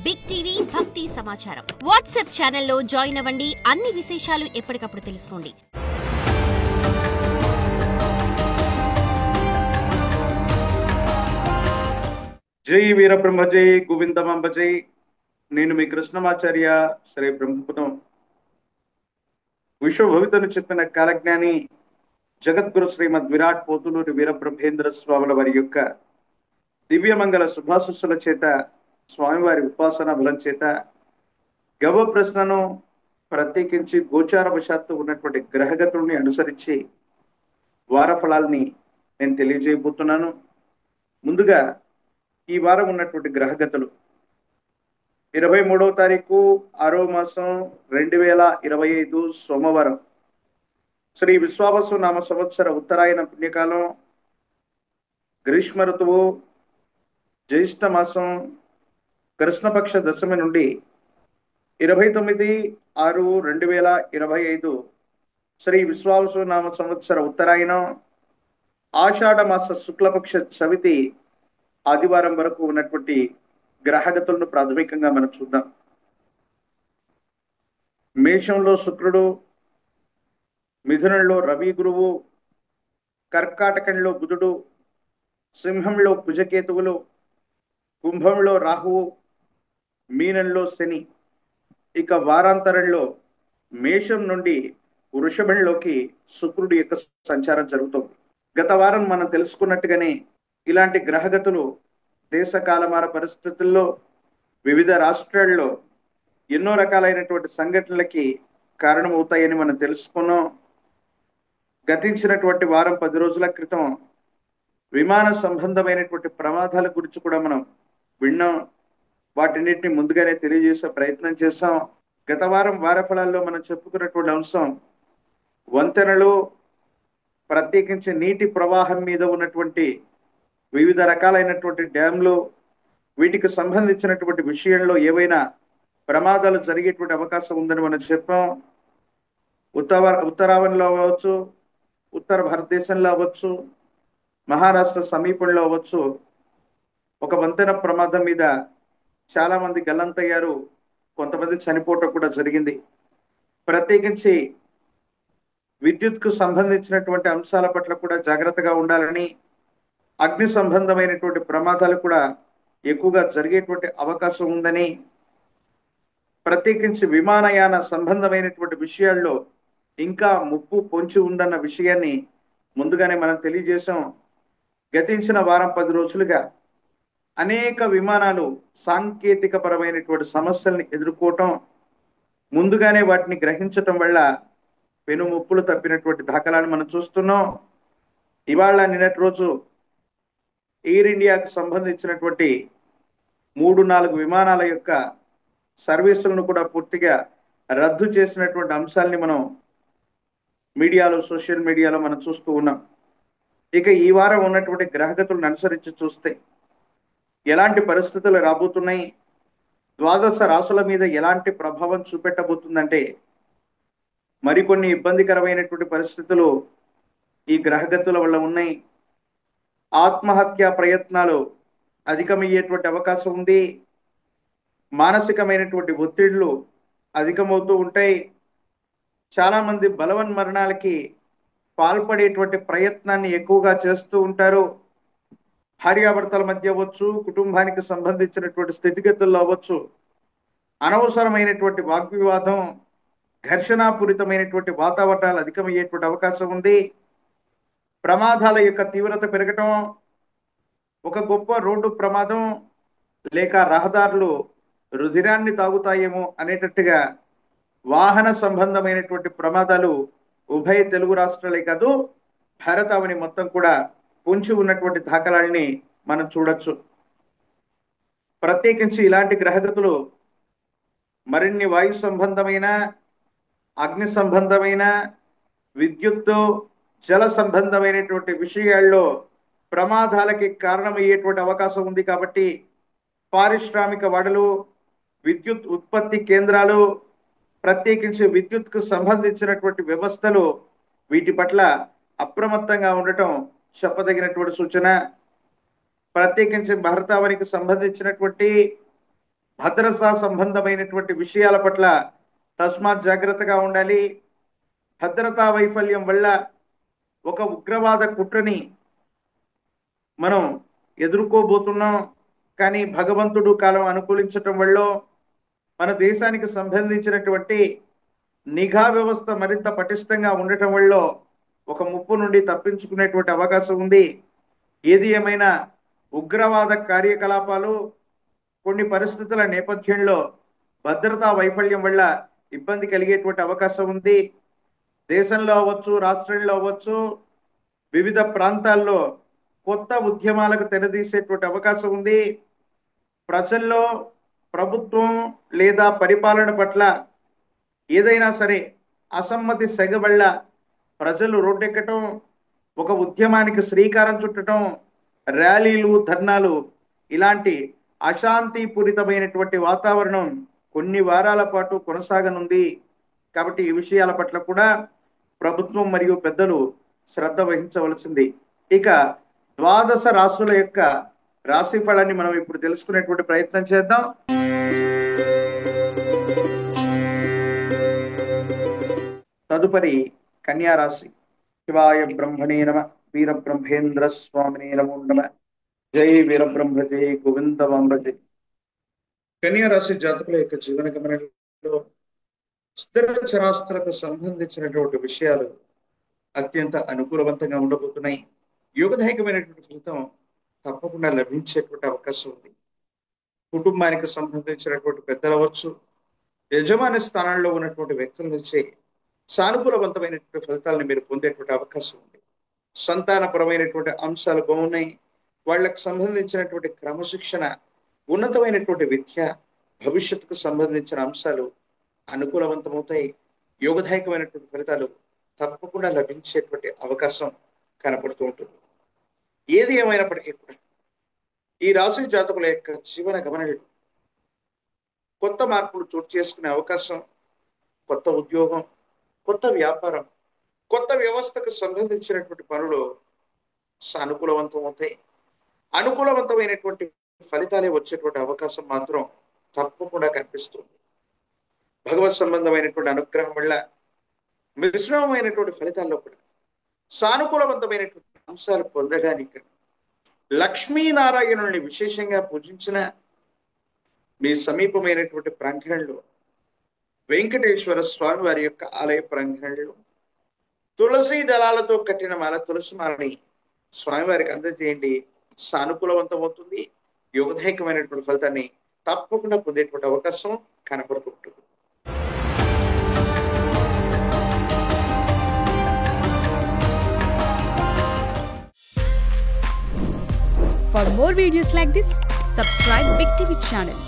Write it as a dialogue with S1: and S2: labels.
S1: Big TV భక్తి సమాచారం WhatsApp ఛానల్లో జాయిన్ అవ్వండి. అన్ని విశేషాలు ఎప్పటికప్పుడు తెలుసుకోండి.
S2: జై వీరబ్రహ్మ జై గోవిందమాంబ జై. నేను మీ కృష్ణమాచార్య శ్రీ బ్రహ్మపురం. విశ్వభవితను చెప్పిన కాలజ్ఞాని జగద్గురు శ్రీమద్ విరాట్ పోతులూరి వీరబ్రహ్మేంద్ర స్వాముల వారి యొక్క దివ్యమంగళ శుభాశిస్సుల చేత, స్వామివారి ఉపాసన బలం చేత గవ ప్రశ్నను ప్రత్యేకించి గోచారవశాత్తు ఉన్నటువంటి గ్రహగతుల్ని అనుసరించి వార ఫలాల్ని నేను తెలియజేయబోతున్నాను. ముందుగా ఈ వారం ఉన్నటువంటి గ్రహగతులు 23వ తారీఖు 6వ మాసం 2025 సోమవారం, శ్రీ విశ్వావసు నామ సంవత్సర ఉత్తరాయణ పుణ్యకాలం, గ్రీష్మ ఋతువు, జ్యేష్ఠ మాసం, కృష్ణపక్ష దశమి నుండి 29/6/2025 శ్రీ విశ్వావసు నామ సంవత్సర ఉత్తరాయణం, ఆషాఢ మాస శుక్లపక్ష చవితి ఆదివారం వరకు ఉన్నటువంటి గ్రహగతులను ప్రాథమికంగా మనం చూద్దాం. మేషంలో శుక్రుడు, మిథునంలో రవి గురువు, కర్కాటకంలో బుధుడు, సింహంలో కుజకేతువులు, కుంభంలో రాహువు, మీనంలో శని. ఇక వారాంతరంలో మేషం నుండి వృషభంలోకి శుక్రుడి యొక్క సంచారం జరుగుతుంది. గత వారం మనం తెలుసుకున్నట్టుగానే ఇలాంటి గ్రహగతులు దేశ కాలమాన పరిస్థితుల్లో వివిధ రాష్ట్రాల్లో ఎన్నో రకాలైనటువంటి సంఘటనలకి కారణమవుతాయని మనం తెలుసుకున్నాం. గతించినటువంటి వారం 10 రోజుల క్రితం విమాన సంబంధమైనటువంటి ప్రమాదాల గురించి కూడా మనం విన్నాం. వాటిన్నిటిని ముందుగానే తెలియజేసే ప్రయత్నం చేశాం. గత వారం వార ఫలాల్లో మనం చెప్పుకున్నటువంటి అంశం వంతెనలు, ప్రత్యేకించి నీటి ప్రవాహం మీద ఉన్నటువంటి వివిధ రకాలైనటువంటి డ్యాంలు, వీటికి సంబంధించినటువంటి విషయంలో ఏవైనా ప్రమాదాలు జరిగేటువంటి అవకాశం ఉందని మనం చెప్పాం. ఉత్తరావణిలో అవ్వచ్చు, ఉత్తర భారతదేశంలో అవ్వచ్చు, మహారాష్ట్ర సమీపంలో అవ్వచ్చు, ఒక వంతెన ప్రమాదం మీద చాలా మంది గల్లంతయ్యారు, కొంతమంది చనిపోవటం కూడా జరిగింది. ప్రత్యేకించి విద్యుత్కు సంబంధించినటువంటి అంశాల పట్ల కూడా జాగ్రత్తగా ఉండాలని, అగ్ని సంబంధమైనటువంటి ప్రమాదాలు కూడా ఎక్కువగా జరిగేటువంటి అవకాశం ఉందని, ప్రత్యేకించి విమానయాన సంబంధమైనటువంటి విషయాల్లో ఇంకా ముప్పు పొంచి ఉందన్న విషయాన్ని ముందుగానే మనం తెలియజేశాం. గతించిన వారం 10 రోజులుగా అనేక విమానాలు సాంకేతిక పరమైనటువంటి సమస్యల్ని ఎదుర్కోవటం, ముందుగానే వాటిని గ్రహించటం వల్ల పెను ముప్పులు తప్పినటువంటి దాఖలాలు మనం చూస్తున్నాం. ఇవాళ నిన్నటి రోజు ఎయిర్ ఇండియాకు సంబంధించినటువంటి 3-4 విమానాల యొక్క సర్వీసులను కూడా పూర్తిగా రద్దు చేసినటువంటి అంశాలని మనం మీడియాలో, సోషల్ మీడియాలో మనం చూస్తూ ఉన్నాం. ఇక ఈ వారం ఉన్నటువంటి గ్రహగతులను అనుసరించి చూస్తే ఎలాంటి పరిస్థితులు రాబోతున్నాయి, ద్వాదశ రాశుల మీద ఎలాంటి ప్రభావం చూపెట్టబోతుందంటే, మరికొన్ని ఇబ్బందికరమైనటువంటి పరిస్థితులు ఈ గ్రహగతుల వల్ల ఉన్నాయి. ఆత్మహత్యా ప్రయత్నాలు అధికమయ్యేటువంటి అవకాశం ఉంది. మానసికమైనటువంటి ఒత్తిళ్లు అధికమవుతూ ఉంటాయి. చాలా మంది బలవన్మరణాలకి పాల్పడేటువంటి ప్రయత్నాన్ని ఎక్కువగా చేస్తూ ఉంటారు. భార్యాభర్తల మధ్య అవ్వచ్చు, కుటుంబానికి సంబంధించినటువంటి స్థితిగతుల్లో అవ్వచ్చు, అనవసరమైనటువంటి వాగ్వివాదం, ఘర్షణాపూరితమైనటువంటి వాతావరణాలు అధికమయ్యేటువంటి అవకాశం ఉంది. ప్రమాదాల యొక్క తీవ్రత పెరగటం, ఒక గొప్ప రోడ్డు ప్రమాదం లేక రహదారులు రుధిరాన్ని తాగుతాయేమో అనేటట్టుగా వాహన సంబంధమైనటువంటి ప్రమాదాలు ఉభయ తెలుగు రాష్ట్రాలే కాదు, భారతావని మొత్తం కూడా పొంచి ఉన్నటువంటి దాఖలాల్ని మనం చూడొచ్చు. ప్రత్యేకించి ఇలాంటి గ్రహగతులు మరిన్ని వాయు సంబంధమైన, అగ్ని సంబంధమైన, విద్యుత్తు, జల సంబంధమైనటువంటి విషయాల్లో ప్రమాదాలకి కారణమయ్యేటువంటి అవకాశం ఉంది. కాబట్టి పారిశ్రామిక వాడలు, విద్యుత్ ఉత్పత్తి కేంద్రాలు, ప్రత్యేకించి విద్యుత్కు సంబంధించినటువంటి వ్యవస్థలు, వీటి పట్ల అప్రమత్తంగా ఉండటం చెప్పదగినటువంటి సూచన. ప్రత్యేకించి భారతావనికి సంబంధించినటువంటి భద్రతా సంబంధమైనటువంటి విషయాల పట్ల తస్మాత్ జాగ్రత్తగా ఉండాలి. భద్రతా వైఫల్యం వల్ల ఒక ఉగ్రవాద కుట్రని మనం ఎదుర్కోబోతున్నాం. కానీ భగవంతుడు కాలం అనుకూలించటం వల్ల మన దేశానికి సంబంధించినటువంటి నిఘా వ్యవస్థ మరింత పటిష్టంగా ఉండటం వల్ల ఒక ముప్పు నుండి తప్పించుకునేటువంటి అవకాశం ఉంది. ఏది ఏమైనా ఉగ్రవాద కార్యకలాపాలు కొన్ని పరిస్థితుల నేపథ్యంలో భద్రతా వైఫల్యం వల్ల ఇబ్బంది కలిగేటువంటి అవకాశం ఉంది. దేశంలో అవ్వచ్చు, రాష్ట్రంలో అవ్వచ్చు, వివిధ ప్రాంతాల్లో కొత్త ఉద్యమాలకు తెరదీసేటువంటి అవకాశం ఉంది. ప్రజల్లో ప్రభుత్వం లేదా పరిపాలన పట్ల ఏదైనా సరే అసమ్మతి సెగ వల్ల ప్రజలు రోడ్డెక్కటం, ఒక ఉద్యమానికి శ్రీకారం చుట్టడం, ర్యాలీలు, ధర్నాలు, ఇలాంటి అశాంతిపూరితమైనటువంటి వాతావరణం కొన్ని వారాల పాటు కొనసాగనుంది. కాబట్టి ఈ విషయాల పట్ల కూడా ప్రభుత్వం మరియు పెద్దలు శ్రద్ధ వహించవలసింది. ఇక 12 రాశుల యొక్క రాశి ఫలాన్ని మనం ఇప్పుడు తెలుసుకునేటువంటి ప్రయత్నం చేద్దాం. తదుపరి కన్యా రాశి. శివాయ బ్రహ్మణే నమ. వీరబ్రహ్మేంద్ర స్వామినే నమో నమ. జై వీరబ్రహ్మ, జై గోవిందమాంబ జై. కన్యా రాశి జాతకుల యొక్క జీవన గమనంలో స్థిర చరాస్తులకు సంబంధించినటువంటి విషయాలు అత్యంత అనుకూలవంతంగా ఉండబోతున్నాయి. యోగదాయకమైనటువంటి ఫలితం తప్పకుండా లభించేటువంటి అవకాశం ఉంది. కుటుంబానికి సంబంధించినటువంటి పెద్దలు అవ్వచ్చు, యజమాని స్థానాల్లో ఉన్నటువంటి వ్యక్తుల నుంచి సానుకూలవంతమైనటువంటి ఫలితాలను మీరు పొందేటువంటి అవకాశం ఉంది. సంతానపరమైనటువంటి అంశాలు బాగున్నాయి. వాళ్ళకు సంబంధించినటువంటి క్రమశిక్షణ, ఉన్నతమైనటువంటి విద్య, భవిష్యత్తుకు సంబంధించిన అంశాలు అనుకూలవంతమవుతాయి. యోగదాయకమైనటువంటి ఫలితాలు తప్పకుండా లభించేటువంటి అవకాశం కనపడుతూ ఉంటుంది. ఏది ఏమైనప్పటికీ కూడా ఈ రాశి జాతకుల యొక్క జీవన గమనంలో కొత్త మార్పులు చోటు చేసుకునే అవకాశం, కొత్త ఉద్యోగం, కొత్త వ్యాపారం, కొత్త వ్యవస్థకు సంబంధించినటువంటి పనులు సానుకూలవంతం అవుతాయి. అనుకూలవంతమైనటువంటి ఫలితాలే వచ్చేటువంటి అవకాశం మాత్రం తప్పకుండా కనిపిస్తుంది. భగవత్ సంబంధమైనటువంటి అనుగ్రహం వల్ల మిశ్రమమైనటువంటి ఫలితాల్లో కూడా సానుకూలవంతమైనటువంటి అంశాలు పొందడానికి లక్ష్మీనారాయణుని విశేషంగా పూజించిన మీ సమీపమైనటువంటి ప్రాంగణంలో వెంకటేశ్వర స్వామి వారి యొక్క ఆలయ ప్రాంగణంలో తులసి దళాలతో కట్టిన మాల, తులసి మాలని స్వామివారికి అందజేయండి. సానుకూలవంతం అవుతుంది. యోగదాయకమైనటువంటి ఫలితాన్ని తప్పకుండా పొందేటువంటి అవకాశం కనపడుతుంటుంది.
S3: For more videos like this, subscribe Big TV channel.